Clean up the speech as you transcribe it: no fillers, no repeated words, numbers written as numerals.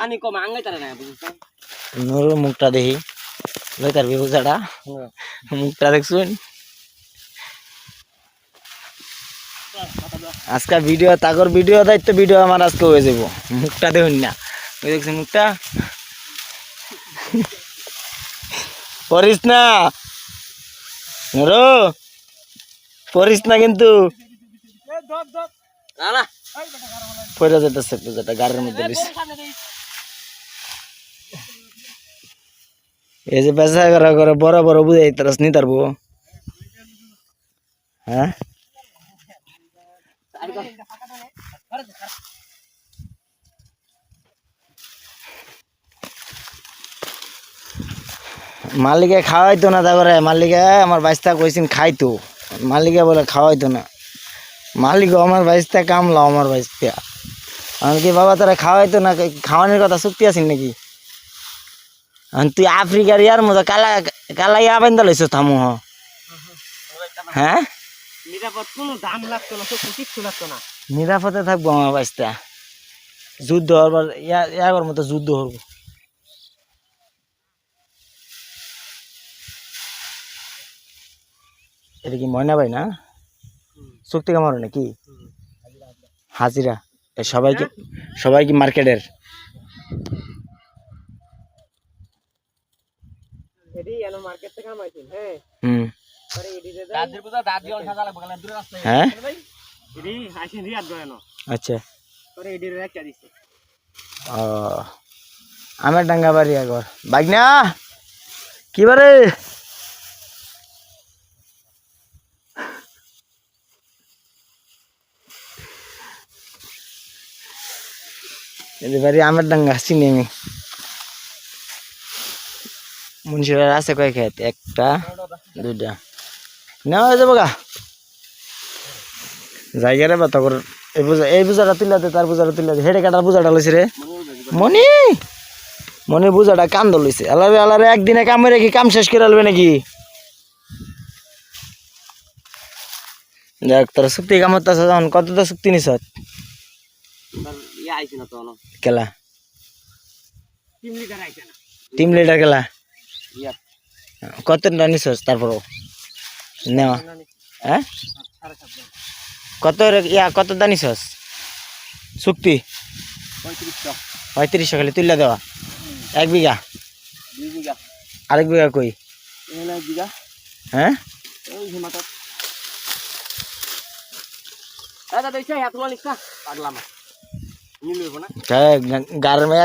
আনি কম আঙ্গাই তারে না বুঝছ নুরুর মুখটা দেখি লই তার বিবুজাটা মুখটা দেখছুন আজকে ভিডিও তাগর ভিডিও দায়িত্ব ভিডিও আমার আজকে হয়ে যাব মুখটা দেখুন না ওই দেখছেন মুখটা পরিস না নুরু পরিস না কিন্তু না না পয়রা যেতেছে পূজাটা গাড়ির মধ্যে এই যে বেচা করা করে বড় বড় বুঝাই তারা নি তারবো হ্যাঁ মালিকে খাওয়াইতো না তারপরে মালিকে আমার বাইশটা কইছেন খাইতো মালিকে বলে খাওয়াইতো না মালিক আমার বাইশটা কামলাও আমার বাইশটা আমি কি বাবা তারা খাওয়াইতো না খাওয়ানোর কথা চুক্তি আছেন নাকি তুই আফ্রিকার ইয়ার মতো কালা কালা ইয়া বান্ধা লইছ থামু হ্যাঁ নিরাপদ কোনো দাম লাগতো না তো কিছু লাগতো না নিরাপদে থাকবো আমার বাইশটা যুদ্ধ হবার ইয়ার মতো যুদ্ধ হবো এটা কি ময়না ভাই না চুক্তি কামারো নাকি হাজিরা সবাই কি মার্কেটের এডি এনো মার্কেট থেকে কামাইছেন হ্যাঁ হুম পরে এডি দে দাদির পূজা দাদি অন সাজালে বগলে দূরে রাস্তা হ্যাঁ এডি আইছেন রিয়াদ গয়নো আচ্ছা পরে এডি রাখা দিছে ও আমার ডাঙ্গা বাড়ি আগর বাগনা কি বারে এবারে আমার ডাঙ্গা চিনি আমি মুন্সিরা আছে কয় খেত একটা দুইটা নেওয়া হয়ে যাবো গা জায়গারে বা তখন এই পূজাটা তুলাতে তার পূজাটা তুলাতে হেঁটে কাটার পূজাটা লইছে রে মনি মনির পূজাটা কান্দ লইছে আলারে আলারে একদিনে কাম রেখে কাম শেষ করে আলবে নাকি দেখ তোর চুক্তি কামত আছে যখন কতটা চুক্তি নিছ ইয়া আইছে না তো না কেলা টিম লিডার আইছে না টিম লিডার কেলা ইয়া কতটা নিছ তারপরও নেওয়া হ্যাঁ কতটা নিছ চুক্তি 35 খালি তুললা দেওয়া 1 বিঘা 2 বিঘা আরেক বিঘা কই এনে 1 বিঘা হ্যাঁ ওই হিমাতত দাদা দেইছে হাত মালিক না পাগলাম নিলইব না গারের মে